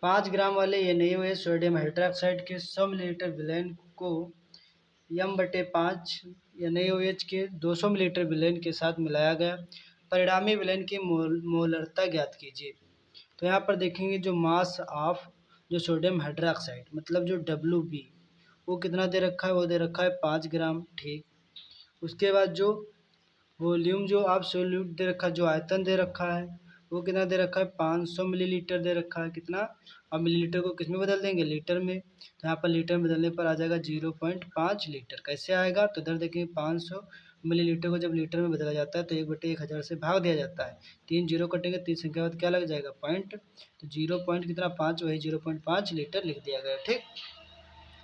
5 ग्राम वाले NaOH sodium hydroxide के 100 millilitre विलयन को M/5 NaOH के 200 मिलीलीटर विलयन के साथ मिलाया गया। परिणामी विलयन की मोलरता ज्ञात कीजिए। तो यहाँ पर देखेंगे जो मास ऑफ जो सोडियम हाइड्रोक्साइड मतलब जो WB वो कितना दे रखा है, वो दे रखा है 5 ग्राम। ठीक, उसके बाद जो वॉल्यूम जो एब्सोल्यूट दे रखा है, जो आयतन दे रखा है वो कितना दे रखा है, 500 मिलीलीटर दे रखा है। कितना, अब मिलीलीटर को किस में बदल देंगे, लीटर में। तो यहाँ पर लीटर में बदलने पर आ जाएगा 0.5 लीटर। कैसे आएगा, तो इधर देखिए 500 मिलीलीटर को जब लीटर में बदला जाता है तो 1/1000 से भाग दिया जाता है। 3 जीरो कटेंगे, 3 संख्या बाद क्या लग जाएगा, पॉइंट। तो 0 पॉइंट कितना 5, वही 0.5 लीटर लिख दिया गया। ठीक,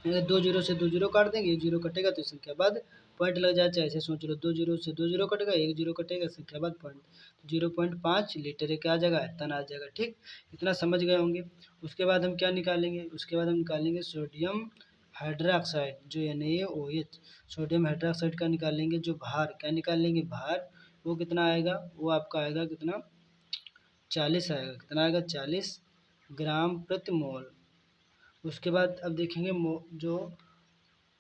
अगर 2 जीरो से 2 जीरो काट देंगे, 1 जीरो कटेगा तो संख्या बाद पॉइंट लग जाए। चाहे ऐसे सोच लो, 2 जीरो से 2 जीरो कटेगा, 1 जीरो कटेगा, संख्या बाद पॉइंट। 0.5 लीटर क्या आ जाएगा, आयतन आ जाएगा। ठीक, इतना समझ गए होंगे। उसके बाद हम क्या निकालेंगे, उसके बाद हम निकालेंगे सोडियम हाइड्रोक्साइड जो NaOH सोडियम हाइड्रोक्साइड का निकालेंगे। जो भार, क्या निकालेंगे, भार वो कितना आएगा, वो आपका आएगा कितना, 40 आएगा। कितना आएगा, 40 ग्राम प्रति मोल। उसके बाद अब देखेंगे जो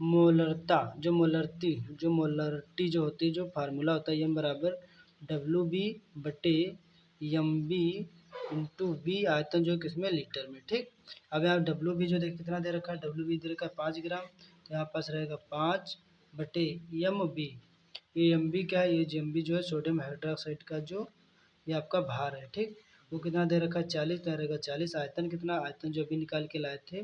मोलरता, जो मोलरिटी जो होती है, जो फार्मूला होता है, M/WB/MB इंटू वी, आयतन जो है किसमें, लीटर में। ठीक, अब यहाँ WB जो देखिए कितना दे रखा है, WB दे रखा है 5 ग्राम। तो यहाँ पास रहेगा 5/MB। ये MB क्या है, ये MB जो है सोडियम हाइड्रोक्साइड का जो ये आपका भार है। ठीक, वो कितना दे रखा है, 40, तो रहेगा 40। आयतन कितना, आयतन जो अभी निकाल के लाए थे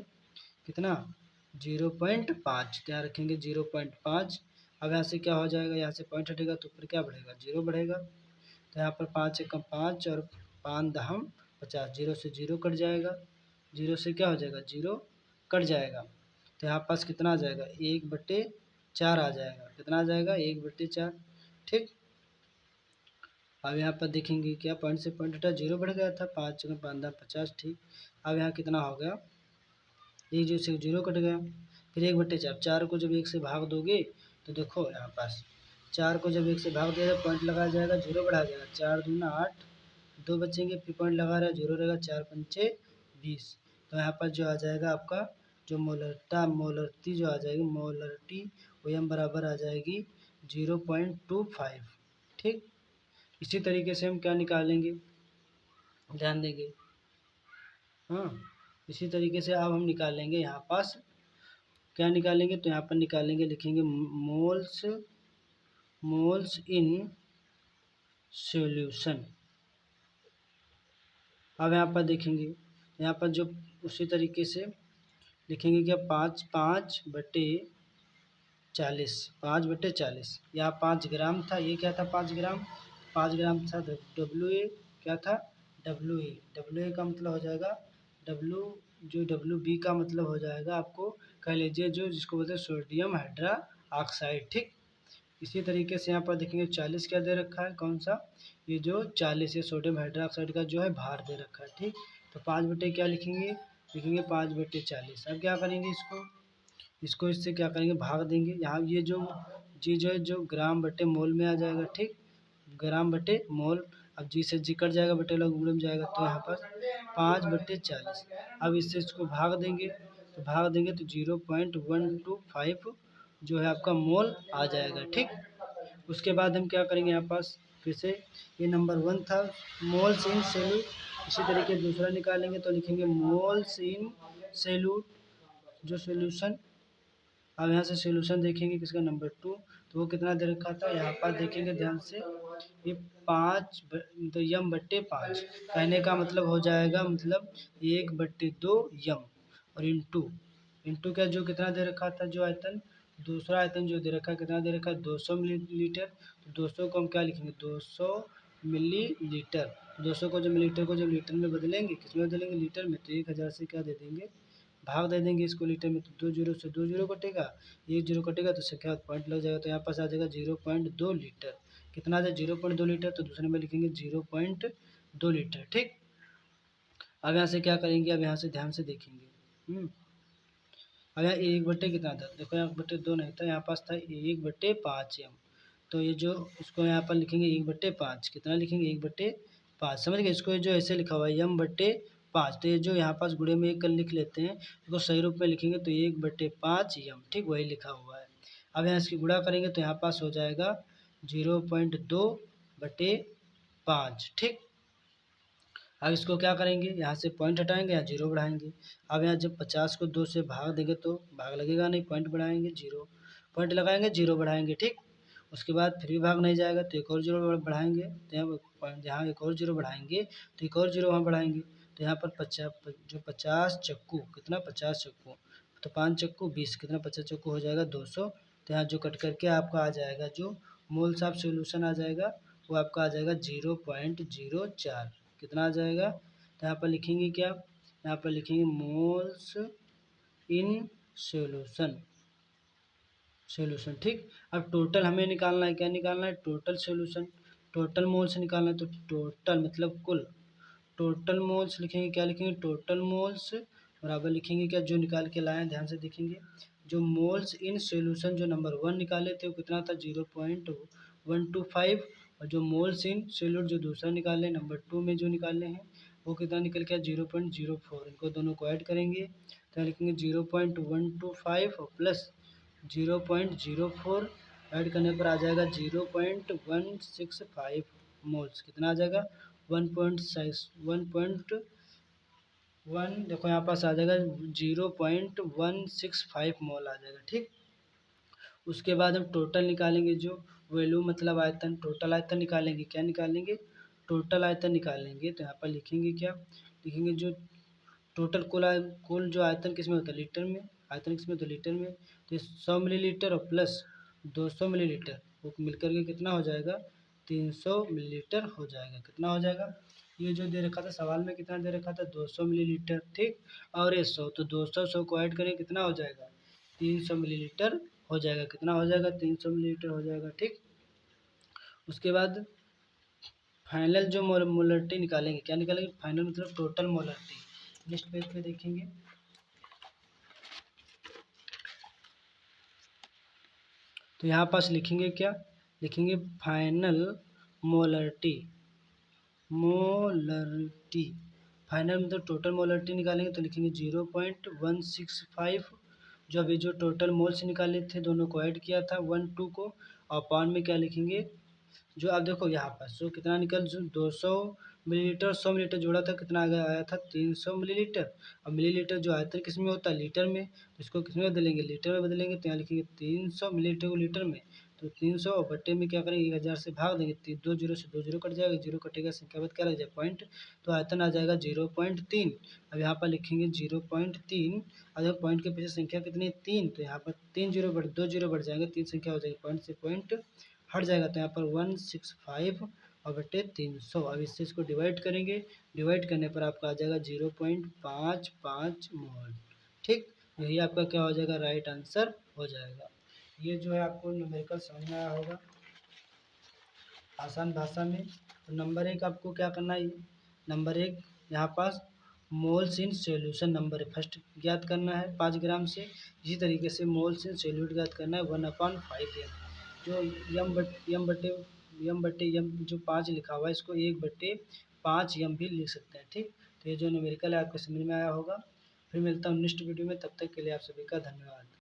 कितना, 0.5, क्या रखेंगे 0.5। अब यहाँ से क्या हो जाएगा, यहाँ से पॉइंट हटेगा तो ऊपर क्या बढ़ेगा, 0 बढ़ेगा। तो यहाँ पर 5 एकम 5 और 5 दहम 50, 0 से 0 कट जाएगा, 0 से क्या हो जाएगा, 0 कट जाएगा। तो यहाँ पास कितना आ जाएगा, 1/4 आ जाएगा। कितना आ जाएगा, 1/4। ठीक, अब यहाँ पर देखेंगे क्या, पॉइंट से पॉइंट हटा, 0 बढ़ गया था, 5 एकम 5 दहम 50। ठीक, अब यहाँ कितना हो गया, 1 जीरो से 0 कट गया। फिर 1/4, 4 को जब 1 से भाग दोगे तो देखो यहाँ पास 4 को जब 1 से भाग दिया पॉइंट लगाया जाएगा, 0 बढ़ा जाएगा, 4 दूना 8, 2 बचेंगे, फिर पॉइंट लगा रहा है, 0 रहेगा, 4 पंचे 20। तो यहाँ पर जो आ जाएगा आपका जो मोलरिटी जो आ जाएगी, मोलरिटी वो M बराबर आ जाएगी 0.25। ठीक, इसी तरीके से हम क्या निकालेंगे, ध्यान देंगे। हाँ, इसी तरीके से अब हम निकालेंगे यहाँ पास, क्या निकालेंगे, तो यहाँ पर निकालेंगे, लिखेंगे मोल्स इन सॉल्यूशन। अब यहाँ पर देखेंगे, यहाँ पर जो उसी तरीके से लिखेंगे क्या, 5/40, यहाँ 5 ग्राम था, ये क्या था, 5 ग्राम था। WA क्या था, WA का मतलब हो जाएगा WB का मतलब हो जाएगा आपको कह लीजिए जो जिसको बोलते हैं सोडियम हाइड्रोक्साइड। ठीक, इसी तरीके से यहाँ पर देखेंगे 40 क्या दे रखा है, कौन सा, ये जो 40 है सोडियम हाइड्रोक्साइड का जो है भार दे रखा है। ठीक, तो 5 क्या लिखेंगे, 5/40। अब क्या करेंगे, इसको इससे क्या करेंगे, भाग देंगे। यहाँ ये जो जो है जो ग्राम बटे मोल में आ जाएगा। ठीक, ग्राम बटे मोल। अब जी से जी कट जाएगा, बटे लग उड़ में जाएगा, तो यहाँ पर 5/40। अब इससे इसको भाग देंगे, तो 0.125 जो है आपका मोल आ जाएगा। ठीक, उसके बाद हम क्या करेंगे, यहाँ पास फिर से ये नंबर 1 था मोल्स इन सैल्यूट। इसी तरीके दूसरा निकालेंगे तो लिखेंगे मोल्स इन सैल्यूट जो सोल्यूशन। अब यहाँ से सोल्यूशन देखेंगे किसका, नंबर 2। तो वो कितना दे रखा था, यहाँ पर देखेंगे ध्यान से, ये 5 तो M/5 कहने का मतलब हो जाएगा, मतलब 1/2 यम और इंटू क्या जो कितना दे रखा था, जो आयतन, दूसरा आयतन जो दे रखा है कितना दे रखा है, 200 मिलीलीटर। तो 200 को हम क्या लिखेंगे, 200 मिलीलीटर। 200 को जब मिलीलीटर को जब लीटर में बदलेंगे, किस में बदलेंगे, लीटर में, तो 1000 से क्या दे देंगे, भाग दे देंगे इसको लीटर में। तो 2 जीरो से 2 जीरो कटेगा, 1 जीरो कटेगा तो संख्या पॉइंट लग जाएगा। तो यहाँ पास आ जाएगा 0.2 लीटर। कितना आ जाए, 0.2 लीटर। तो दूसरे में लिखेंगे 0.2 लीटर। ठीक, अब यहाँ से क्या करेंगे, अब यहाँ से ध्यान से देखेंगे। अब यहाँ 1/, कितना था, देखो 1/2 नहीं था, यहाँ पास था 1/5 M। तो ये जो इसको यहाँ पर लिखेंगे 1/5, कितना लिखेंगे, 1/5। समझ गए, इसको जो ऐसे लिखा हुआ है 5। तो ये जो यहाँ पास गुणे में 1 कर लिख लेते हैं, इसको सही रूप में लिखेंगे तो 1/5 यम, ठीक वही लिखा हुआ है। अब यहाँ इसकी गुणा करेंगे तो यहाँ पास हो जाएगा 0.2/5, ठीक। अब इसको क्या करेंगे, यहाँ से पॉइंट हटाएंगे, यहाँ 0 बढ़ाएंगे। अब यहाँ जब 50 को 2 से भाग देंगे तो भाग लगेगा नहीं, पॉइंट बढ़ाएंगे 0, पॉइंट लगाएंगे 0 बढ़ाएंगे, ठीक। उसके बाद फिर भी भाग नहीं जाएगा तो एक और 0 बढ़ाएंगे, तो यहाँ एक और 0 बढ़ाएंगे तो एक और 0 वहाँ बढ़ाएंगे। तो यहाँ पर 50 चक्कू, कितना 50 चक्कू, तो 5 चक्कू 20, कितना 50 चक्कू हो जाएगा 200। तो यहाँ जो कट करके आपका आ जाएगा, जो मोल्स ऑफ सोल्यूशन आ जाएगा वो आपका आ जाएगा 0.04, कितना आ जाएगा। तो यहाँ पर लिखेंगे क्या, यहाँ पर लिखेंगे मोल्स इन सोल्यूशन, ठीक। अब टोटल हमें निकालना है, क्या निकालना है, टोटल सोल्यूशन, टोटल मोल्स निकालना है। तो टोटल मतलब कुल, टोटल मोल्स लिखेंगे, क्या लिखेंगे, टोटल मोल्स बराबर लिखेंगे क्या, जो निकाल के लाए हैं ध्यान से देखेंगे। जो मोल्स इन सोल्यूशन जो नंबर 1 निकाले थे वो कितना था 0.125, और जो मोल्स इन सोल्यूट जो दूसरा निकाले नंबर 2 में जो निकाले हैं वो कितना निकल के 0.04। इनको दोनों को ऐड करेंगे तो लिखेंगे 0.125 और प्लस 0.04 ऐड करने पर आ जाएगा 0.165 मोल्स, कितना आ जाएगा 1.1, देखो यहाँ पास आ जाएगा 0.165 मोल आ जाएगा, ठीक। उसके बाद हम टोटल निकालेंगे, जो वैल्यू मतलब आयतन, टोटल आयतन निकालेंगे, क्या निकालेंगे, टोटल आयतन निकालेंगे। तो यहाँ पर लिखेंगे क्या, लिखेंगे जो टोटल कुल जो आयतन किस में होता है, लीटर में, आयतन किस में होता है, लीटर में। तो 100 मिलीलीटर और प्लस 200 मिलीलीटर वो मिलकर के कितना हो जाएगा 300 मिलीलीटर हो जाएगा, कितना हो जाएगा। ये जो दे रखा था सवाल में कितना दे रखा था 200 मिलीलीटर, ठीक। और ये 100, तो 200 को ऐड करें कितना हो जाएगा 300 मिलीलीटर हो जाएगा, कितना हो जाएगा 300 मिलीलीटर हो जाएगा, ठीक। उसके बाद फाइनल जो मोलरिटी निकालेंगे, क्या निकालेंगे, फाइनल मतलब टोटल मोलरिटी। नेक्स्ट पेज पे देखेंगे तो यहाँ पास लिखेंगे क्या, लिखेंगे फाइनल मोलरिटी, फाइनल मतलब टोटल मोलरिटी निकालेंगे तो लिखेंगे 0.165, जो अभी जो टोटल मोल्स निकाले थे दोनों को ऐड किया था 1 2 को, और पान में क्या लिखेंगे, जो आप देखो यहाँ पर सो कितना निकल, जो 200 मिलीलीटर 100 मिलीलीटर जोड़ा था कितना आया था 300 मिलीलीटर। और मिलीलीटर जो आयतन किस में होता है लीटर में, तो इसको किस में बदलेंगे, लीटर में बदलेंगे। तो यहाँ लिखेंगे 300 मिलीलीटर को लीटर में, तो 300 और बट्टे में क्या करेंगे 1000 से भाग देंगे, 2 जीरो से 2 जीरो कट जाएगा, जीरो कटेगा संख्या बाद क्या लग जाएगा पॉइंट, तो आयतन आ जाएगा 0.3। अब यहाँ पर लिखेंगे 0.3, और जब पॉइंट के पीछे संख्या कितनी है 3, तो यहाँ पर 3 जीरो बढ़ 2 जीरो बढ़ जाएंगे, 3 संख्या हो जाएगी, पॉइंट से पॉइंट हट जाएगा। तो यहाँ पर 165 और बटे 300। अब इससे इसको डिवाइड करेंगे, डिवाइड करने पर आपका आ जाएगा 0.55 मोल, ठीक। यही आपका क्या हो जाएगा राइट आंसर हो जाएगा। ये जो है आपको न्यूमेरिकल समझ में आया होगा आसान भाषा में। तो नंबर 1 आपको क्या करना है, नंबर 1 यहाँ पास moles in solution number first ज्ञात करना है 5 ग्राम से। इसी तरीके से मोल्स इन सॉल्यूट ज्ञात करना है 1/5 एम। जो यम जो 5 लिखा हुआ है इसको 1/5 यम भी लिख सकते हैं, ठीक। तो ये जो न्यूमेरिकल है आपको समझ में आया होगा। फिर मिलता हूँ नेक्स्ट वीडियो में, तब तक के लिए आप सभी का धन्यवाद।